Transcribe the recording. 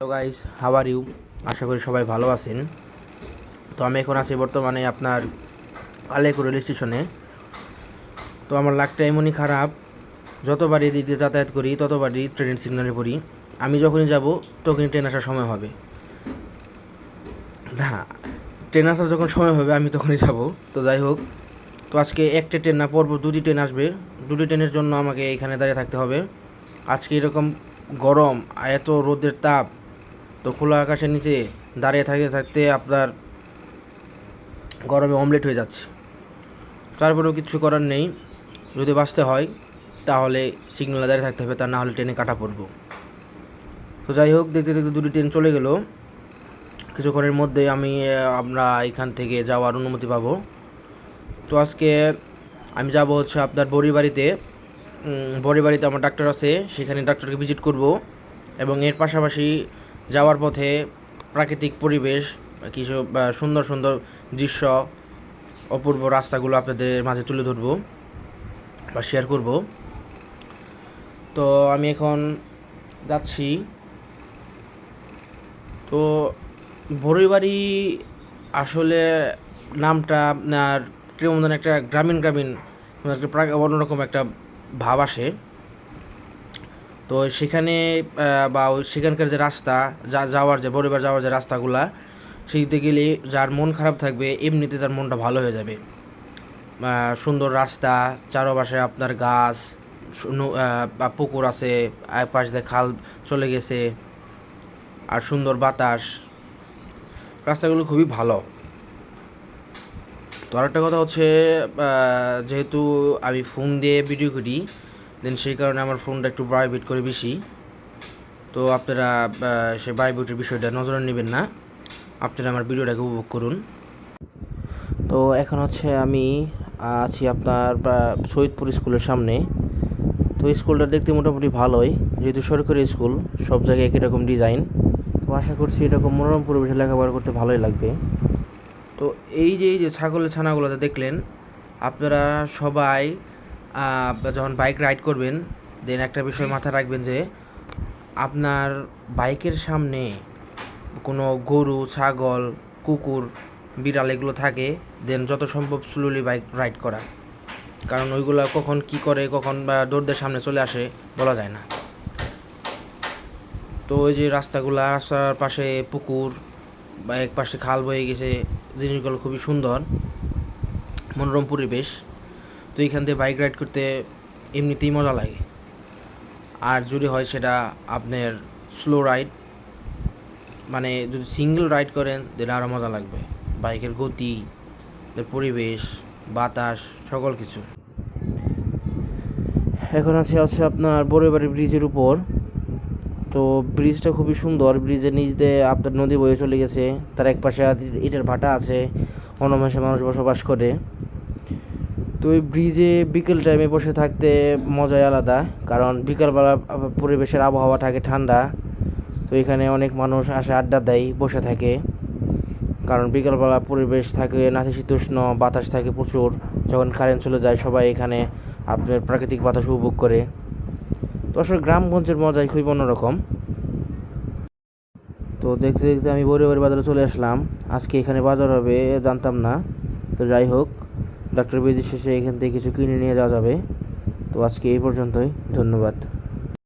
Hello guys, how are you? আশা করি সবাই ভালো আছেন। তো আমি এখন আছি বর্তমানে আপনার আলেকো রেল স্টেশনে। তো আমার লাকটা এমনই খারাপ, যতবার এদিক দিয়ে যাতায়াত করি ততবারই ট্রেনের সিগনালে পড়ি। আমি যখনই যাব তখনই ট্রেন আসার সময় হবে না, ট্রেন আসার যখন সময় হবে আমি তখনই যাব। তো যাই হোক, তো আজকে একটা ট্রেন না, পরপর দুটি ট্রেন আসবে। দুটি ট্রেনের জন্য আমাকে এখানে দাঁড়িয়ে থাকতে হবে। আজকে এরকম গরম আর এত রোদের তাপ, তো খোলা আকাশের নিচে দাঁড়িয়ে থাকতে থাকতে আপনার গরমে অমলেট হয়ে যাচ্ছে। তারপরেও কিছু করার নেই, যদি বাঁচতে হয় তাহলে সিগন্যালে দাঁড়িয়ে থাকতে হবে, তা না হলে ট্রেনে কাটা পড়ব। তো যাই হোক, দেখতে দেখতে দুটি ট্রেন চলে গেল। কিছুক্ষণের মধ্যে আমরা এখান থেকে যাওয়ার অনুমতি পাবো। তো আজকে আমি যাব হচ্ছে আপনার বড়িবাড়িতে। বড়িবাড়িতে আমার ডাক্তার আছে, সেখানে ডাক্তারকে ভিজিট করব। এবং এর পাশাপাশি যাওয়ার পথে প্রাকৃতিক পরিবেশ, কিছু সুন্দর সুন্দর দৃশ্য, অপূর্ব রাস্তাগুলো আপনাদের মাঝে তুলে ধরবো বা শেয়ার করব। তো আমি এখন যাচ্ছি। তো বড়ইবাড়ি আসলে নামটা আপনার কেমন যেন একটা গ্রামীণ গ্রামীণ একটা অন্যরকম একটা ভাব আসে। তো সেখানে বা সেখানকার যে রাস্তা যাওয়ার যে বড়ইবাড়ি যাওয়ার যে রাস্তাগুলা, সেইতে গেলে যার মন খারাপ থাকবে এমনিতে তার মনটা ভালো হয়ে যাবে। সুন্দর রাস্তা, চারপাশে আপনার গাছ, বা পুকুর আছে, এক পাশ দিয়ে খাল চলে গেছে, আর সুন্দর বাতাস, রাস্তাগুলো খুবই ভালো। তো আরেকটা কথা হচ্ছে, যেহেতু আমি ফোন দিয়ে ভিডিও করি, দেন সেই কারণে আমার ফোনটা একটু ভাইব্রেট করে বেশি। তো আপনারা সে ভাইব্রেটের বিষয়টা নজরে নেবেন না, আপনারা আমার ভিডিওটাকে উপভোগ করুন। তো এখন হচ্ছে আমি আছি আপনার শহীদপুর স্কুলের সামনে। তো স্কুলটা দেখতে মোটামুটি ভালোই, যেহেতু সরকারি স্কুল, সব জায়গায় একই রকম ডিজাইন। তো আশা করছি এরকম মনোরম পরিবেশে লেখাপড়া করতে ভালোই লাগবে। তো এই যে ছাগলের ছানাগুলোতে দেখলেন, আপনারা সবাই যখন বাইক রাইড করবেন, দেন একটা বিষয় মাথায় রাখবেন যে আপনার বাইকের সামনে কোনো গরু, ছাগল, কুকুর, বিড়াল এগুলো থাকে, দেন যত সম্ভব স্লোলি বাইক রাইড করা। কারণ ওইগুলো কখন কি করে, কখন বা দৌড়দের সামনে চলে আসে বলা যায় না। তো ওই যে রাস্তার পাশে পুকুর বা এক পাশে খাল বয়ে গেছে, জিনিসগুলো খুবই সুন্দর, মনোরম পরিবেশ। তো এইখান থেকে বাইক রাইড করতে এমনিতেই মজা লাগে। আর যদি হয় সেটা আপনার স্লো রাইড, মানে যদি সিঙ্গেল রাইড করেন তাহলে আরও মজা লাগবে। বাইকের গতি, এর পরিবেশ, বাতাস, সকল কিছু। এখন হচ্ছে আপনার বড়ইবাড়ি ব্রিজের উপর। তো ব্রিজটা খুবই সুন্দর, ব্রিজের নিচ দিয়ে আপনার নদী বয়ে চলে গেছে, তার এক পাশে ইটের ভাটা আছে, অনামাসে মানুষ বসবাস করে। তো ওই ব্রিজে বিকেল টাইমে বসে থাকতে মজাই আলাদা, কারণ বিকালবেলা পরিবেশের আবহাওয়া থাকে ঠান্ডা। তো এখানে অনেক মানুষ আসে, আড্ডা দেয়, বসে থাকে, কারণ বিকালবেলা পরিবেশ থাকে নাতিশীতোষ্ণ, বাতাস থাকে প্রচুর। যখন কারেন্ট চলে যায় সবাই এখানে আপনার প্রাকৃতিক বাতাস উপভোগ করে। তো আসলে গ্রামগঞ্জের মজাই খুবই অন্যরকম। তো দেখতে দেখতে আমি বড়িবাড়ি বাজারে চলে আসলাম। আজকে এখানে বাজার হবে জানতাম না। তো যাই হোক, ডাক্তার ভিজিট শেষে এখান থেকে কিছু কিনে নিয়ে যাওয়া যাবে। তো আজকে এই পর্যন্তই, ধন্যবাদ।